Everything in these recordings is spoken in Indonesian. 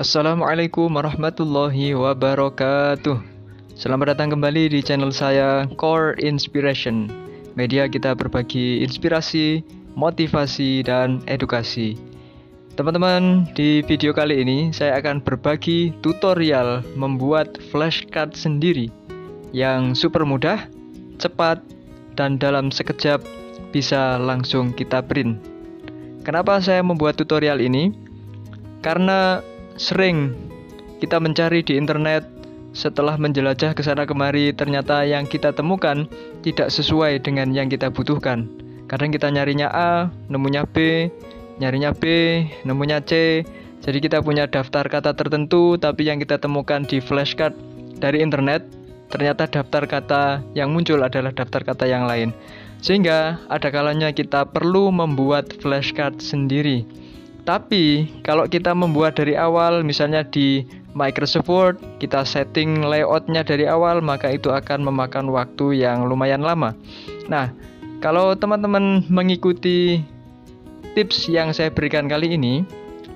Assalamualaikum warahmatullahi wabarakatuh. Selamat datang kembali di channel saya Core Inspiration. Media kita berbagi inspirasi, motivasi, dan edukasi. Teman-teman, di video kali ini saya akan berbagi tutorial membuat flashcard sendiri yang super mudah, cepat, dan dalam sekejap bisa langsung kita print. Kenapa saya membuat tutorial ini? Karena sering kita mencari di internet, setelah menjelajah ke sana kemari, ternyata yang kita temukan tidak sesuai dengan yang kita butuhkan. Kadang kita nyarinya A, nemunya B, nyarinya B, nemunya C. Jadi kita punya daftar kata tertentu, tapi yang kita temukan di flashcard dari internet, ternyata daftar kata yang muncul adalah daftar kata yang lain. Sehingga ada kalanya kita perlu membuat flashcard sendiri. Tapi kalau kita membuat dari awal, misalnya di Microsoft Word, kita setting layoutnya dari awal, maka itu akan memakan waktu yang lumayan lama. Nah, kalau teman-teman mengikuti tips yang saya berikan kali ini,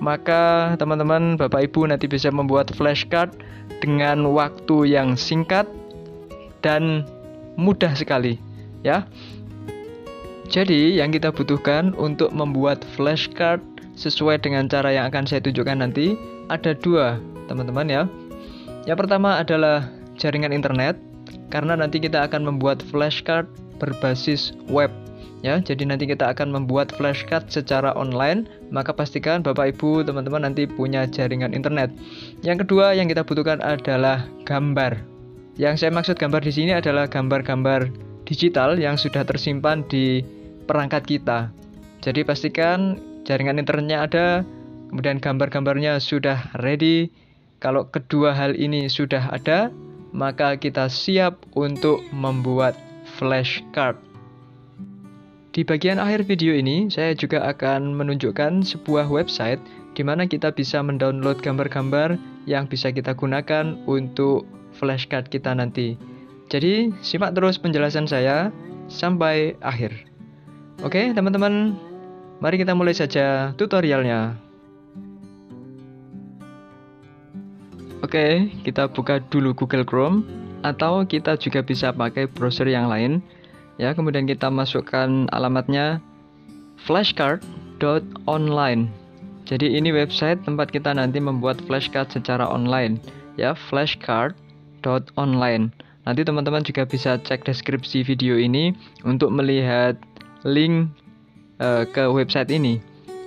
maka teman-teman, Bapak Ibu nanti bisa membuat flashcard dengan waktu yang singkat dan mudah sekali, ya. Jadi, yang kita butuhkan untuk membuat flashcard sesuai dengan cara yang akan saya tunjukkan nanti ada dua, teman-teman ya. Yang pertama adalah jaringan internet, karena nanti kita akan membuat flashcard berbasis web ya. Jadi nanti kita akan membuat flashcard secara online, maka pastikan Bapak Ibu teman-teman nanti punya jaringan internet. Yang kedua yang kita butuhkan adalah gambar. Yang saya maksud gambar di sini adalah gambar-gambar digital yang sudah tersimpan di perangkat kita. Jadi pastikan jaringan internetnya ada, kemudian gambar-gambarnya sudah ready. Kalau kedua hal ini sudah ada, maka kita siap untuk membuat flashcard. Di bagian akhir video ini, saya juga akan menunjukkan sebuah website di mana kita bisa mendownload gambar-gambar yang bisa kita gunakan untuk flashcard kita nanti. Jadi, simak terus penjelasan saya sampai akhir. Oke, teman-teman, mari kita mulai saja tutorialnya. Oke, kita buka dulu Google Chrome, atau kita juga bisa pakai browser yang lain. Ya, kemudian kita masukkan alamatnya flashcard.online. Jadi ini website tempat kita nanti membuat flashcard secara online. Ya, flashcard.online. Nanti teman-teman juga bisa cek deskripsi video ini untuk melihat link ke website ini.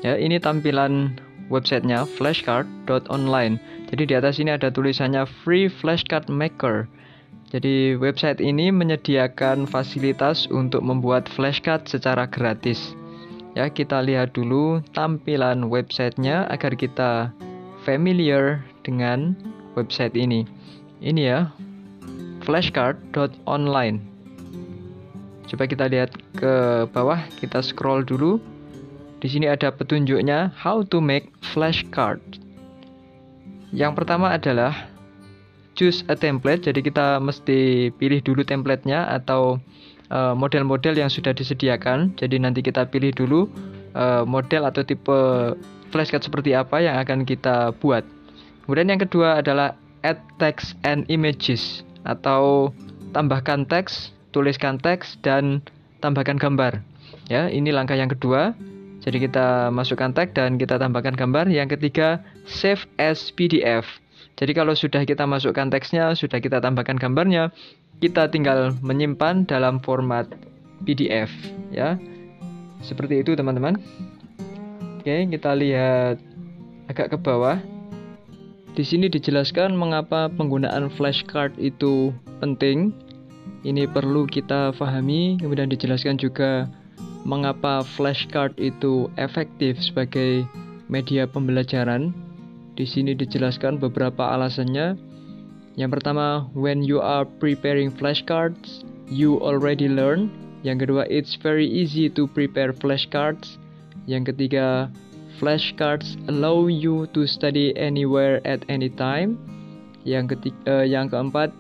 Ya, ini tampilan websitenya flashcard.online. Jadi di atas ini ada tulisannya Free Flashcard Maker. Jadi website ini menyediakan fasilitas untuk membuat flashcard secara gratis. Ya, kita lihat dulu tampilan websitenya agar kita familiar dengan website ini. Ini ya, flashcard.online. Coba kita lihat ke bawah, kita scroll dulu. Di sini ada petunjuknya how to make flashcard. Yang pertama adalah choose a template. Jadi kita mesti pilih dulu templatenya atau model-model yang sudah disediakan. Jadi nanti kita pilih dulu model atau tipe flashcard seperti apa yang akan kita buat. Kemudian yang kedua adalah add text and images, atau tambahkan teks, tuliskan teks, dan tambahkan gambar. Ya, ini langkah yang kedua. Jadi kita masukkan teks dan kita tambahkan gambar. Yang ketiga, save as PDF. Jadi kalau sudah kita masukkan teksnya, sudah kita tambahkan gambarnya, kita tinggal menyimpan dalam format PDF. Ya, seperti itu teman-teman. Oke, kita lihat agak ke bawah. Di sini dijelaskan mengapa penggunaan flashcard itu penting. Ini perlu kita pahami. Kemudian dijelaskan juga mengapa flashcard itu efektif sebagai media pembelajaran. Di sini dijelaskan beberapa alasannya. Yang pertama, when you are preparing flashcards, you already learn. Yang kedua, it's very easy to prepare flashcards. Yang ketiga, flashcards allow you to study anywhere at any time. Yang keempat,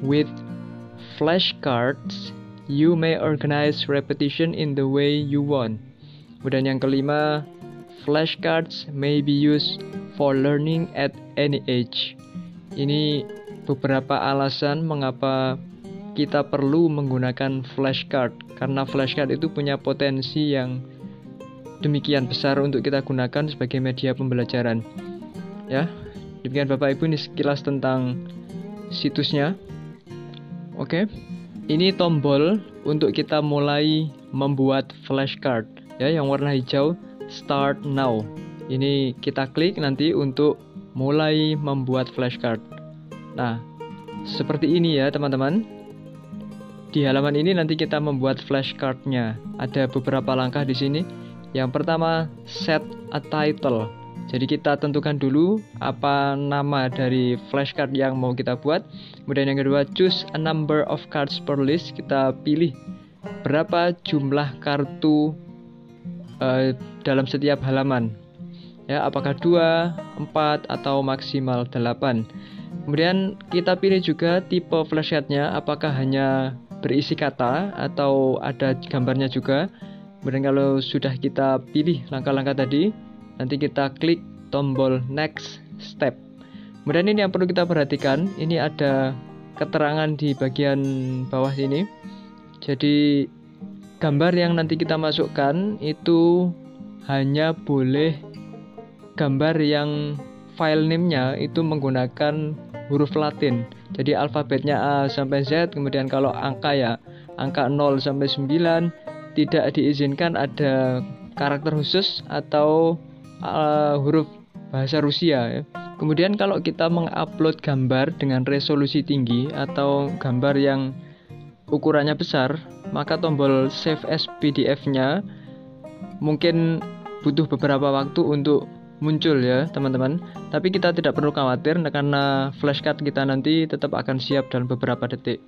with flashcards, you may organize repetition in the way you want. Kemudian yang kelima, flashcards may be used for learning at any age. Ini beberapa alasan mengapa kita perlu menggunakan flashcard, karena flashcard itu punya potensi yang demikian besar untuk kita gunakan sebagai media pembelajaran. Ya, demikian Bapak Ibu, ini sekilas tentang situsnya. Oke, ini tombol untuk kita mulai membuat flashcard ya, yang warna hijau, Start Now. Ini kita klik nanti untuk mulai membuat flashcard. Nah, seperti ini ya teman-teman. Di halaman ini nanti kita membuat flashcardnya. Ada beberapa langkah di sini. Yang pertama, set a title. Jadi kita tentukan dulu apa nama dari flashcard yang mau kita buat. Kemudian yang kedua, choose a number of cards per list. Kita pilih berapa jumlah kartu dalam setiap halaman. Ya, apakah 2, 4, atau maksimal 8. Kemudian kita pilih juga tipe flashcardnya, apakah hanya berisi kata atau ada gambarnya juga. Kemudian kalau sudah kita pilih langkah-langkah tadi, nanti kita klik tombol next step. Kemudian ini yang perlu kita perhatikan, ini ada keterangan di bagian bawah sini. Jadi gambar yang nanti kita masukkan itu hanya boleh gambar yang file name-nya itu menggunakan huruf Latin. Jadi alfabetnya A sampai Z, kemudian kalau angka ya angka 0 sampai 9, tidak diizinkan ada karakter khusus atau huruf bahasa Rusia ya. Kemudian kalau kita mengupload gambar dengan resolusi tinggi atau gambar yang ukurannya besar, maka tombol save as PDF-nya mungkin butuh beberapa waktu untuk muncul ya teman-teman. Tapi kita tidak perlu khawatir karena flashcard kita nanti tetap akan siap dalam beberapa detik.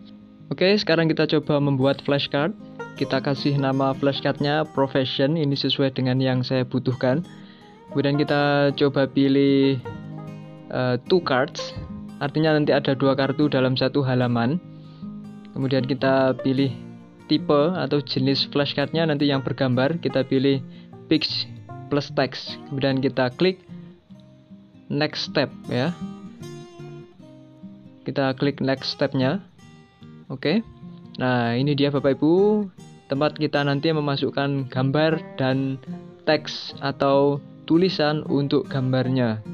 Oke, sekarang kita coba membuat flashcard. Kita kasih nama flashcardnya profession, ini sesuai dengan yang saya butuhkan. Kemudian kita coba pilih 2 cards, artinya nanti ada 2 kartu dalam satu halaman. Kemudian kita pilih tipe atau jenis flashcardnya nanti yang bergambar, kita pilih Pix plus text. Kemudian kita klik next step ya. Kita klik next stepnya. Oke. Nah, ini dia Bapak Ibu, tempat kita nanti memasukkan gambar dan teks atau tulisan untuk gambarnya.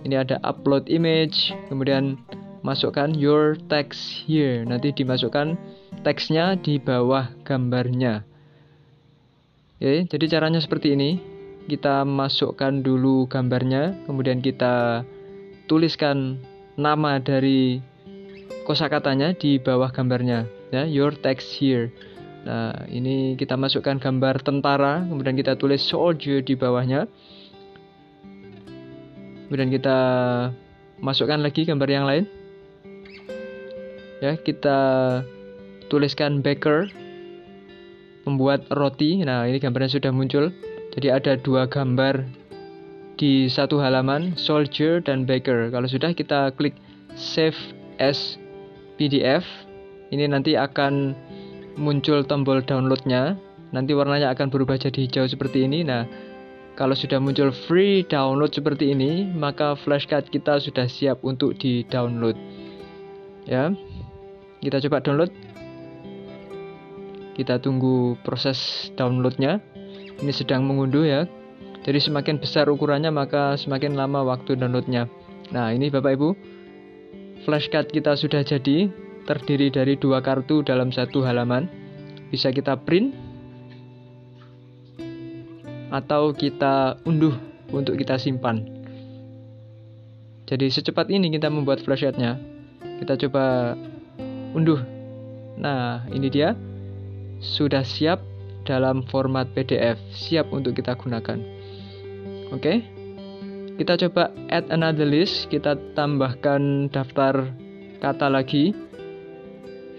Ini ada upload image, kemudian masukkan your text here. Nanti dimasukkan teksnya di bawah gambarnya. Oke, jadi caranya seperti ini. Kita masukkan dulu gambarnya, kemudian kita tuliskan nama dari kosakatanya di bawah gambarnya. Ya, your text here. Nah, ini kita masukkan gambar tentara, kemudian kita tulis soldier di bawahnya. Kemudian kita masukkan lagi gambar yang lain. Ya, kita tuliskan baker, pembuat roti. Nah, ini gambarnya sudah muncul. Jadi ada 2 gambar di satu halaman, soldier dan baker. Kalau sudah, kita klik save as PDF. Ini nanti akan muncul tombol downloadnya. Nanti warnanya akan berubah jadi hijau seperti ini. Nah, kalau sudah muncul free download seperti ini, maka flashcard kita sudah siap untuk di-download. Ya, kita coba download. Kita tunggu proses downloadnya. Ini sedang mengunduh ya. Jadi semakin besar ukurannya, maka semakin lama waktu downloadnya. Nah, ini Bapak Ibu, flashcard kita sudah jadi, terdiri dari 2 kartu dalam satu halaman. Bisa kita print atau kita unduh untuk kita simpan. Jadi secepat ini kita membuat flashcardnya. Kita coba unduh. Nah, ini dia, sudah siap dalam format PDF, siap untuk kita gunakan. Oke, kita coba add another list. Kita tambahkan daftar kata lagi.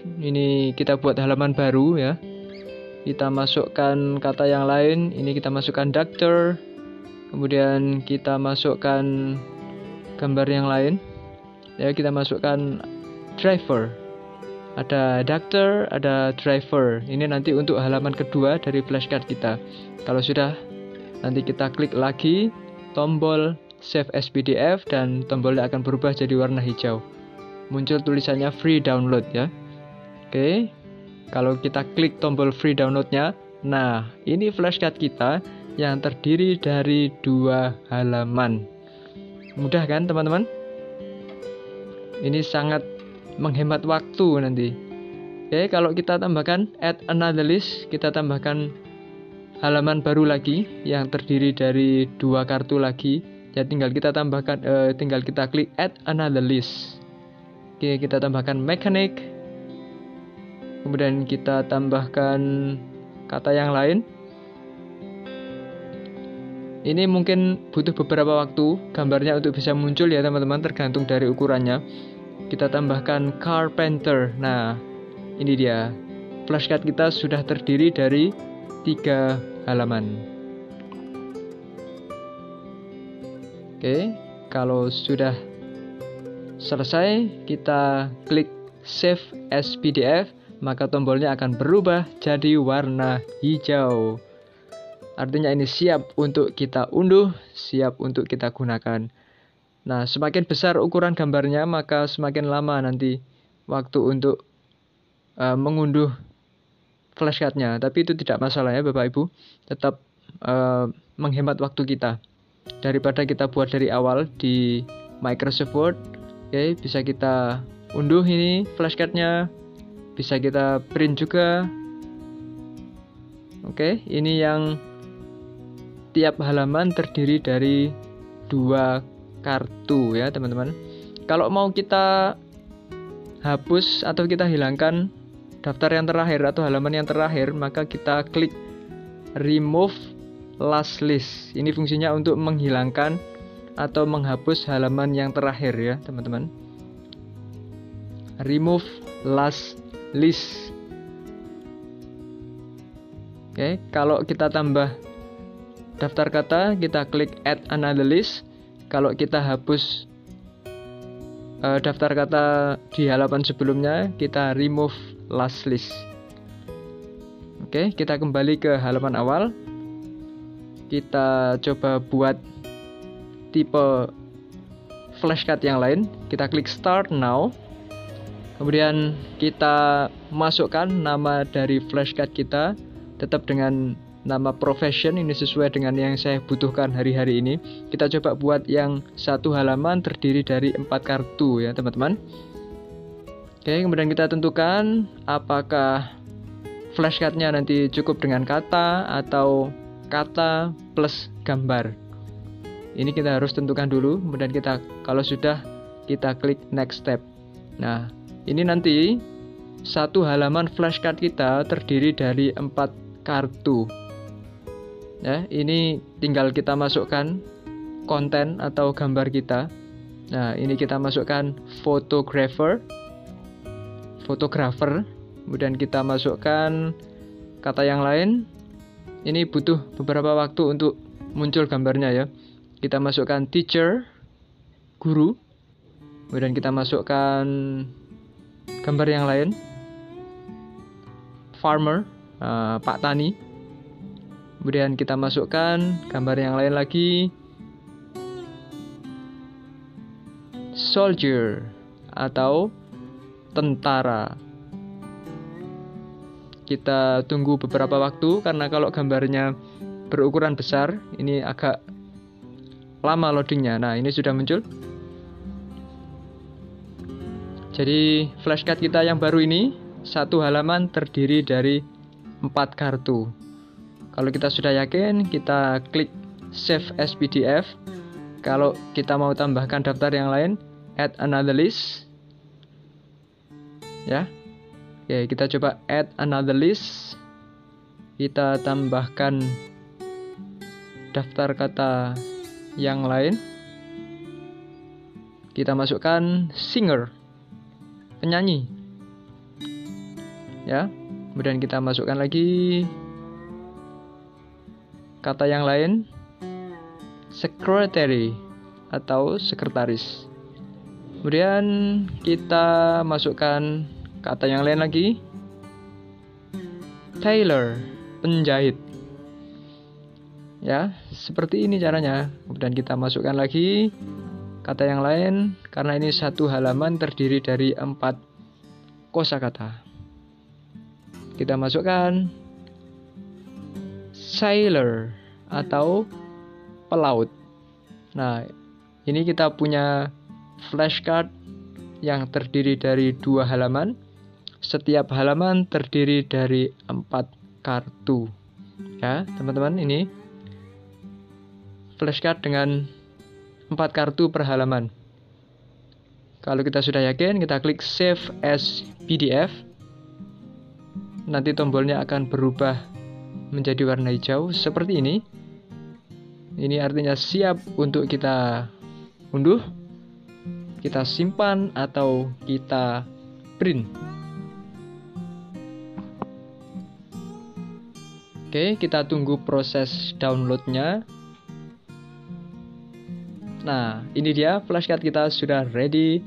Ini kita buat halaman baru ya. Kita masukkan kata yang lain. Ini kita masukkan doctor. Kemudian kita masukkan gambar yang lain. Ya, kita masukkan driver. Ada doctor, ada driver. Ini nanti untuk halaman kedua dari flashcard kita. Kalau sudah, nanti kita klik lagi tombol Save as PDF dan tombolnya akan berubah jadi warna hijau. Muncul tulisannya free download ya. Oke, kalau kita klik tombol free downloadnya, nah ini flashcard kita yang terdiri dari 2 halaman. Mudah kan teman-teman? Ini sangat menghemat waktu nanti. Oke, kalau kita tambahkan add another list, kita tambahkan halaman baru lagi yang terdiri dari 2 kartu lagi. Ya tinggal kita tambahkan, tinggal kita klik add another list. Oke, kita tambahkan mechanic. Kemudian kita tambahkan kata yang lain. Ini mungkin butuh beberapa waktu gambarnya untuk bisa muncul ya teman-teman, tergantung dari ukurannya. Kita tambahkan carpenter. Nah, ini dia. Flashcard kita sudah terdiri dari 3 halaman. Oke, kalau sudah selesai, kita klik Save as PDF, maka tombolnya akan berubah jadi warna hijau. Artinya ini siap untuk kita unduh, siap untuk kita gunakan. Nah, semakin besar ukuran gambarnya, maka semakin lama nanti waktu untuk mengunduh flashcardnya. Tapi itu tidak masalah ya Bapak Ibu, tetap menghemat waktu kita. Daripada kita buat dari awal di Microsoft Word, oke, bisa kita unduh ini flashcardnya, bisa kita print juga. Oke, ini yang tiap halaman terdiri dari 2 kartu ya teman-teman. Kalau mau kita hapus atau kita hilangkan daftar yang terakhir atau halaman yang terakhir, maka kita klik remove last list. Ini fungsinya untuk menghilangkan atau menghapus halaman yang terakhir ya teman-teman. Remove last list. Oke, kalau kita tambah daftar kata, kita klik add another list. Kalau kita hapus daftar kata di halaman sebelumnya, kita remove last list. Oke, kita kembali ke halaman awal. Kita coba buat tipe flashcard yang lain. Kita klik start now. Kemudian kita masukkan nama dari flashcard kita, tetap dengan nama profession, ini sesuai dengan yang saya butuhkan hari-hari ini. Kita coba buat yang 1 halaman terdiri dari 4 kartu ya teman-teman. Oke, kemudian kita tentukan apakah flashcardnya nanti cukup dengan kata atau kata plus gambar. Ini kita harus tentukan dulu, kemudian kita kalau sudah kita klik next step. Nah, ini nanti 1 halaman flashcard kita terdiri dari 4 kartu. Ya, ini tinggal kita masukkan konten atau gambar kita. Nah, ini kita masukkan fotografer. Kemudian kita masukkan kata yang lain. Ini butuh beberapa waktu untuk muncul gambarnya ya. Kita masukkan teacher, guru. Kemudian kita masukkan gambar yang lain. Farmer, Pak Tani. Kemudian kita masukkan gambar yang lain lagi. Soldier atau tentara. Kita tunggu beberapa waktu karena kalau gambarnya berukuran besar, ini agak lama loadingnya. Nah, ini sudah muncul. Jadi flashcard kita yang baru ini 1 halaman terdiri dari 4 kartu. Kalau kita sudah yakin, kita klik save as PDF. Kalau kita mau tambahkan daftar yang lain, add another list. Ya. Oke, kita coba add another list. Kita tambahkan daftar kata yang lain. Kita masukkan singer, penyanyi. Ya. Kemudian kita masukkan lagi kata yang lain, secretary atau sekretaris. Kemudian kita masukkan kata yang lain lagi, tailor, penjahit. Ya, seperti ini caranya. Kemudian kita masukkan lagi kata yang lain, karena ini satu halaman terdiri dari 4 kosakata. Kita masukkan sailor atau pelaut. Nah, ini kita punya flashcard yang terdiri dari 2 halaman. Setiap halaman terdiri dari 4 kartu. Ya, teman-teman, ini flashcard dengan 4 kartu per halaman. Kalau kita sudah yakin, kita klik Save as PDF. Nanti tombolnya akan berubah menjadi warna hijau seperti ini. Ini artinya siap untuk kita unduh, kita simpan, atau kita print. Oke, kita tunggu proses downloadnya. Nah, ini dia flashcard kita sudah ready.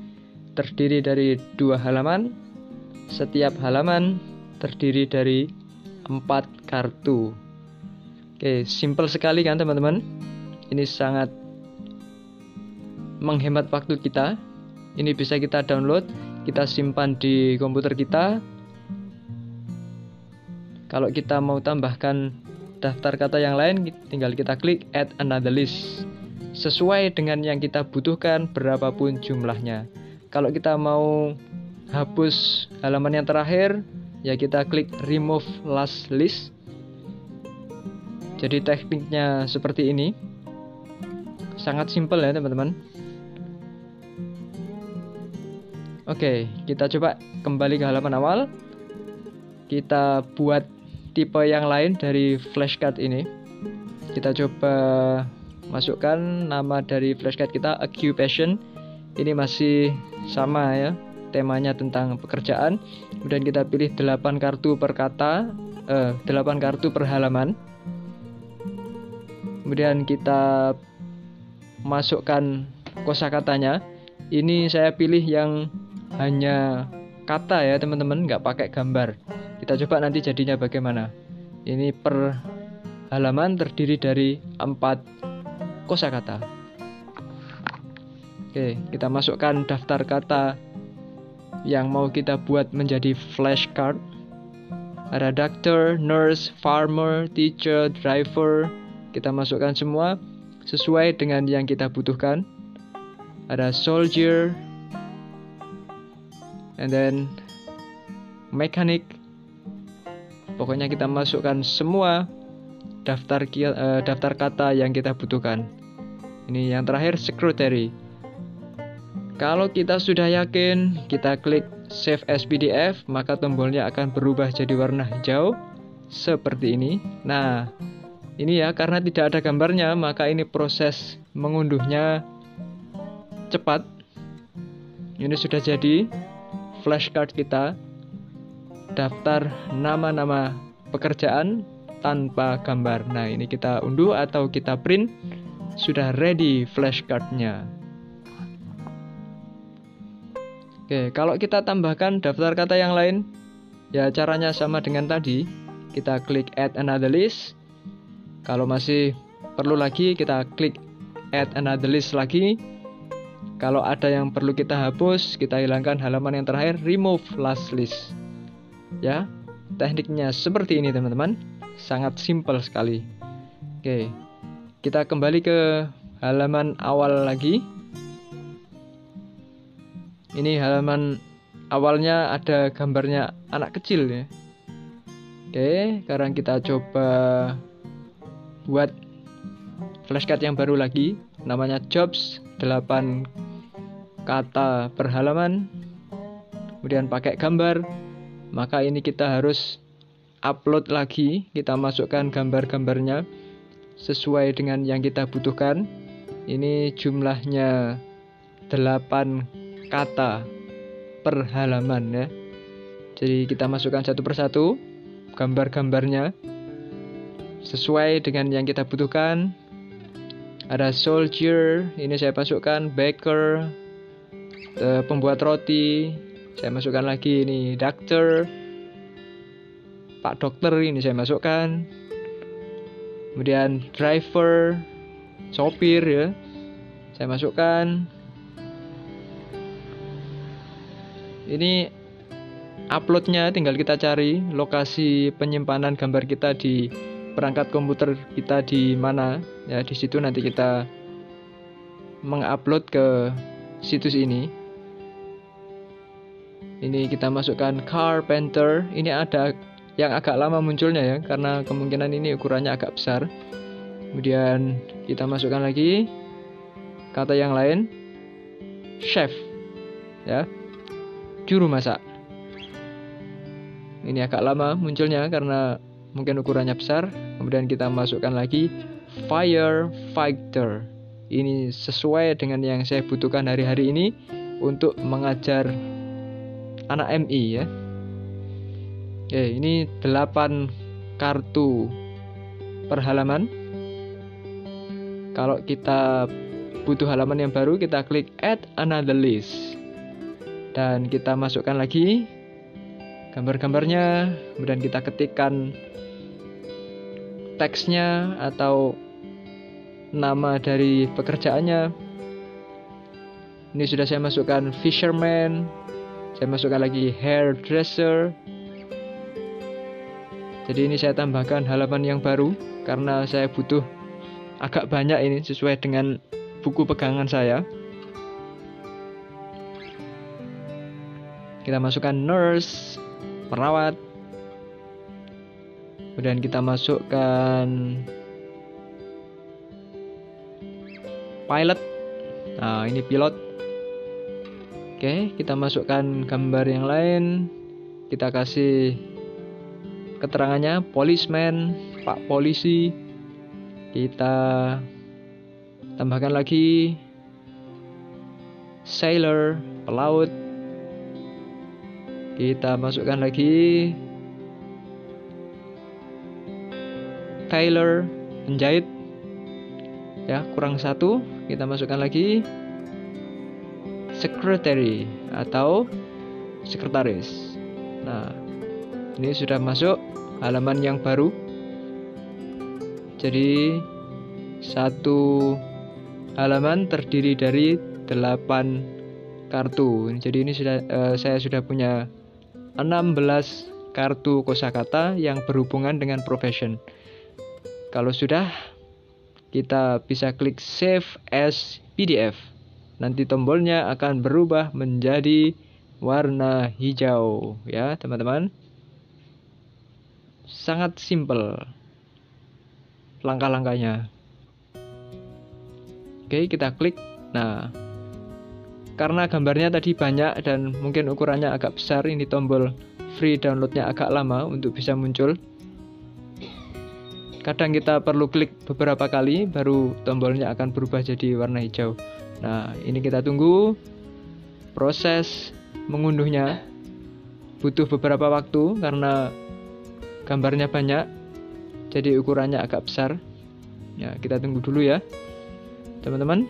Terdiri dari 2 halaman. Setiap halaman terdiri dari 4 kartu. Oke, simple sekali kan teman-teman? Ini sangat menghemat waktu kita. Ini bisa kita download, kita simpan di komputer kita. Kalau kita mau tambahkan daftar kata yang lain, tinggal kita klik Add Another List. Sesuai dengan yang kita butuhkan, berapapun jumlahnya. Kalau kita mau hapus halaman yang terakhir, ya kita klik Remove Last List. Jadi tekniknya seperti ini. Sangat simpel ya teman-teman. Oke, kita coba kembali ke halaman awal. Kita buat tipe yang lain dari flashcard ini. Kita coba masukkan nama dari flashcard kita, Occupation. Ini masih sama ya, temanya tentang pekerjaan. Kemudian kita pilih 8 kartu per kata, 8 kartu per halaman. Kemudian kita masukkan kosakatanya. Ini saya pilih yang hanya kata ya teman-teman, nggak pakai gambar. Kita coba nanti jadinya bagaimana. Ini per halaman terdiri dari 4 kosakata. Oke, kita masukkan daftar kata yang mau kita buat menjadi flashcard. Ada doctor, nurse, farmer, teacher, driver. Kita masukkan semua sesuai dengan yang kita butuhkan. Ada soldier, and then mechanic. Pokoknya kita masukkan semua daftar kata yang kita butuhkan. Ini yang terakhir, secretary. Kalau kita sudah yakin, kita klik Save as PDF, maka tombolnya akan berubah jadi warna hijau seperti ini. Nah, ini ya, karena tidak ada gambarnya, maka ini proses mengunduhnya cepat. Ini sudah jadi flashcard kita, daftar nama-nama pekerjaan tanpa gambar. Nah, ini kita unduh atau kita print, sudah ready flashcardnya. Oke, kalau kita tambahkan daftar kata yang lain, ya caranya sama dengan tadi. Kita klik Add Another List. Kalau masih perlu lagi, kita klik Add Another List lagi. Kalau ada yang perlu kita hapus, kita hilangkan halaman yang terakhir, Remove Last List. Ya, tekniknya seperti ini teman-teman. Sangat simpel sekali. Oke, kita kembali ke halaman awal lagi. Ini halaman awalnya ada gambarnya anak kecil ya. Oke, sekarang kita coba buat flashcard yang baru lagi, namanya Jobs, 8 kata per halaman. Kemudian pakai gambar. Maka ini kita harus upload lagi, kita masukkan gambar-gambarnya sesuai dengan yang kita butuhkan. Ini jumlahnya 8 kata per halaman ya. Jadi kita masukkan satu persatu gambar-gambarnya sesuai dengan yang kita butuhkan. Ada soldier, ini saya masukkan, baker, pembuat roti, saya masukkan lagi ini doctor, Pak Dokter, ini saya masukkan. Kemudian driver, sopir ya. Saya masukkan. Ini uploadnya tinggal kita cari lokasi penyimpanan gambar kita di perangkat komputer kita di mana ya, di situ nanti kita mengupload ke situs ini. Ini kita masukkan Carpenter. Ini ada yang agak lama munculnya ya, karena kemungkinan ini ukurannya agak besar. Kemudian kita masukkan lagi kata yang lain, chef ya, juru masak. Ini agak lama munculnya karena mungkin ukurannya besar. Kemudian kita masukkan lagi firefighter. Ini sesuai dengan yang saya butuhkan hari-hari ini untuk mengajar anak MI ya. Oke, ini 8 kartu per halaman. Kalau kita butuh halaman yang baru, kita klik add another list. Dan kita masukkan lagi gambar-gambarnya, kemudian kita ketikkan teksnya atau nama dari pekerjaannya. Ini sudah saya masukkan fisherman, saya masukkan lagi hairdresser. Jadi ini saya tambahkan halaman yang baru karena saya butuh agak banyak ini sesuai dengan buku pegangan saya. Kita masukkan nurse, perawat. Kemudian kita masukkan pilot. Nah, ini pilot. Oke, kita masukkan gambar yang lain. Kita kasih keterangannya, policeman, Pak Polisi. Kita tambahkan lagi sailor, pelaut. Kita masukkan lagi tailor, penjahit. Ya, kurang satu. Kita masukkan lagi secretary atau sekretaris. Nah, ini sudah masuk halaman yang baru. Jadi satu halaman terdiri dari 8 kartu. Jadi ini saya sudah punya 16 kartu kosakata yang berhubungan dengan profession. Kalau sudah, kita bisa klik save as PDF. Nanti tombolnya akan berubah menjadi warna hijau ya, teman-teman. Sangat simple langkah-langkahnya. Oke, kita klik. Nah, karena gambarnya tadi banyak dan mungkin ukurannya agak besar, ini tombol free downloadnya agak lama untuk bisa muncul. Kadang kita perlu klik beberapa kali baru tombolnya akan berubah jadi warna hijau. Nah, ini kita tunggu proses mengunduhnya. Butuh beberapa waktu karena gambarnya banyak, jadi ukurannya agak besar. Ya, kita tunggu dulu ya, teman-teman.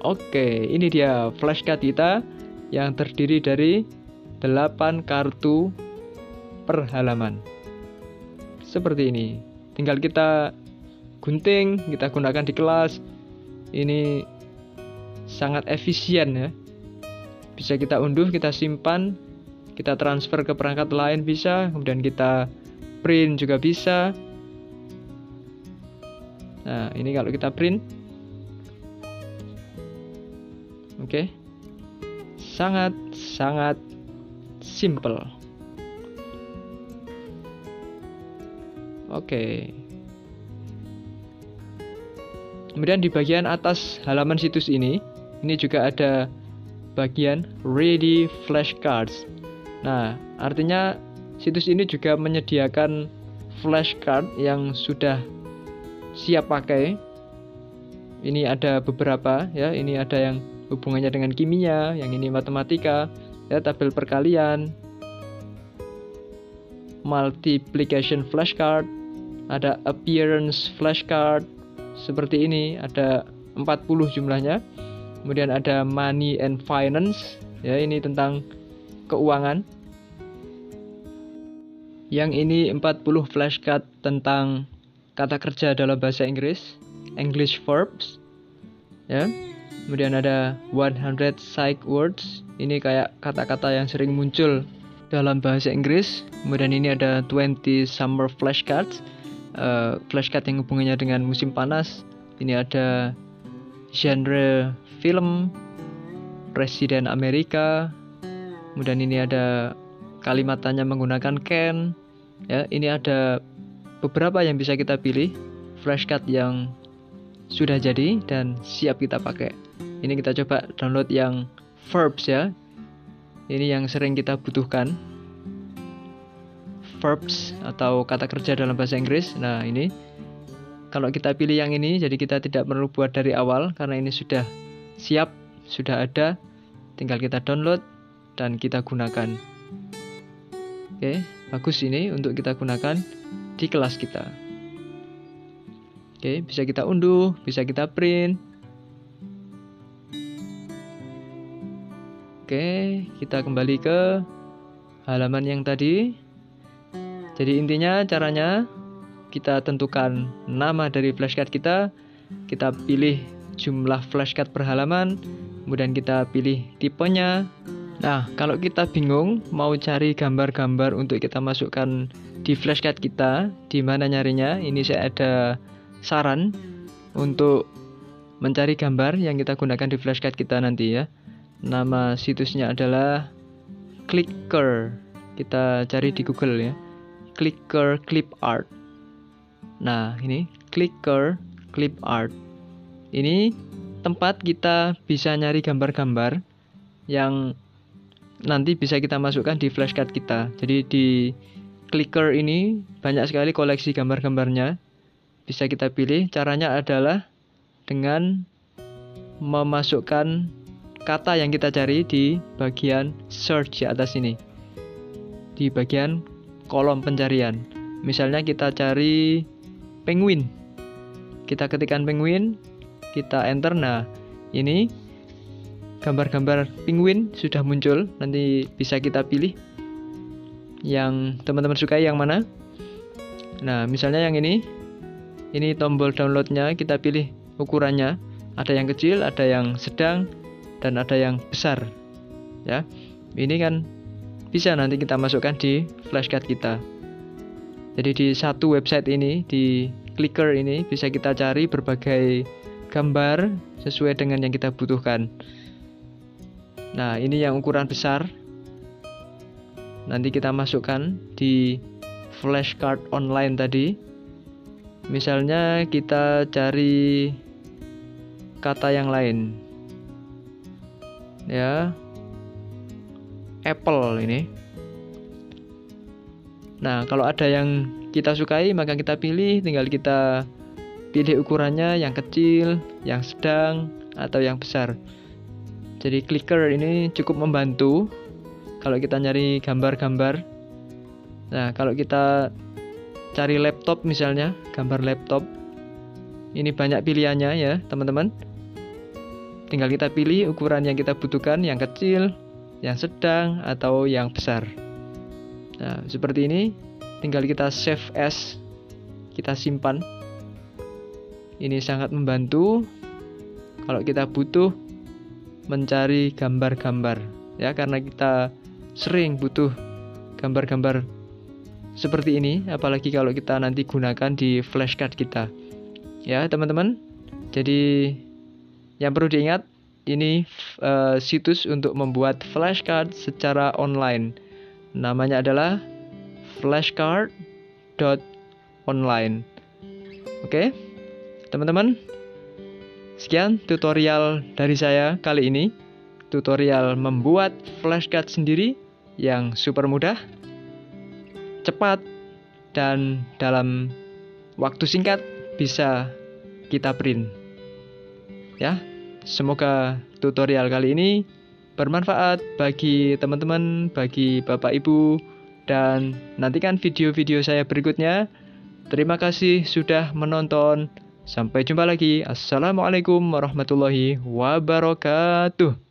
Oke, ini dia flashcard kita yang terdiri dari 8 kartu per halaman. Seperti ini. Tinggal kita gunting, kita gunakan di kelas. Ini sangat efisien ya. Bisa kita unduh, kita simpan, kita transfer ke perangkat lain bisa, kemudian kita print juga bisa. Nah, ini kalau kita print. Oke. Sangat simple. Oke. Kemudian di bagian atas halaman situs ini juga ada bagian ready flashcards. Nah, artinya situs ini juga menyediakan flashcard yang sudah siap pakai. Ini ada beberapa ya, ini ada yang hubungannya dengan kimia, yang ini matematika, ya, tabel perkalian, multiplication flashcard, ada appearance flashcard seperti ini, ada 40 jumlahnya. Kemudian ada money and finance, ya, ini tentang keuangan. Yang ini 40 flashcard tentang kata kerja dalam bahasa Inggris, English verbs. Ya. Kemudian ada 100 psych words. Ini kayak kata-kata yang sering muncul dalam bahasa Inggris. Kemudian ini ada 20 summer flashcards. Flashcard yang hubungannya dengan musim panas. Ini ada genre film, Presiden Amerika. Kemudian ini ada kalimat tanya menggunakan can. Ya, ini ada beberapa yang bisa kita pilih, flashcard yang sudah jadi dan siap kita pakai. Ini kita coba download yang verbs ya. Ini yang sering kita butuhkan. Verbs atau kata kerja dalam bahasa Inggris. Nah, ini kalau kita pilih yang ini, jadi kita tidak perlu buat dari awal karena ini sudah siap, sudah ada. Tinggal kita download dan kita gunakan. Oke, bagus ini untuk kita gunakan di kelas kita. Oke, bisa kita unduh, bisa kita print. Oke, kita kembali ke halaman yang tadi. Jadi intinya caranya kita tentukan nama dari flashcard kita pilih jumlah flashcard per halaman, kemudian kita pilih tipenya. Nah, kalau kita bingung mau cari gambar-gambar untuk kita masukkan di flashcard kita, di mana nyarinya? Ini saya ada saran untuk mencari gambar yang kita gunakan di flashcard kita nanti ya. Nama situsnya adalah Clicker. Kita cari di Google ya. Clicker Clip Art. Nah, ini Clicker Clip Art. Ini tempat kita bisa nyari gambar-gambar yang nanti bisa kita masukkan di flashcard kita. Jadi di Clicker ini banyak sekali koleksi gambar-gambarnya. Bisa kita pilih. Caranya adalah dengan memasukkan kata yang kita cari di bagian search di atas ini. Di bagian kolom pencarian. Misalnya kita cari penguin. Kita ketikkan penguin, kita enter. Nah, ini gambar-gambar penguin sudah muncul. Nanti bisa kita pilih yang teman-teman sukai yang mana. Nah, misalnya yang ini tombol downloadnya, kita pilih ukurannya. Ada yang kecil, ada yang sedang, dan ada yang besar. Ya, ini kan bisa nanti kita masukkan di flashcard kita. Jadi di satu website ini, di Clicker ini bisa kita cari berbagai gambar sesuai dengan yang kita butuhkan. Nah, ini yang ukuran besar. Nanti kita masukkan di flashcard online tadi. Misalnya kita cari kata yang lain. Ya. Apple ini. Nah, kalau ada yang kita sukai maka kita pilih, tinggal kita pilih ukurannya yang kecil, yang sedang, atau yang besar. Jadi Clicker ini cukup membantu kalau kita nyari gambar-gambar. Nah, kalau kita cari laptop misalnya, gambar laptop, ini banyak pilihannya ya teman-teman. Tinggal kita pilih ukuran yang kita butuhkan, yang kecil, yang sedang, atau yang besar. Nah, seperti ini. Tinggal kita save as, kita simpan. Ini sangat membantu kalau kita butuh mencari gambar-gambar ya, karena kita sering butuh gambar-gambar seperti ini, apalagi kalau kita nanti gunakan di flashcard kita ya teman-teman. Jadi yang perlu diingat, ini situs untuk membuat flashcard secara online. Namanya adalah flashcard.online. Oke, teman-teman, sekian tutorial dari saya kali ini. Tutorial membuat flashcard sendiri yang super mudah, cepat, dan dalam waktu singkat bisa kita print. Ya, semoga tutorial kali ini bermanfaat bagi teman-teman, bagi Bapak Ibu, dan nantikan video-video saya berikutnya. Terima kasih sudah menonton. Sampai jumpa lagi. Assalamualaikum warahmatullahi wabarakatuh.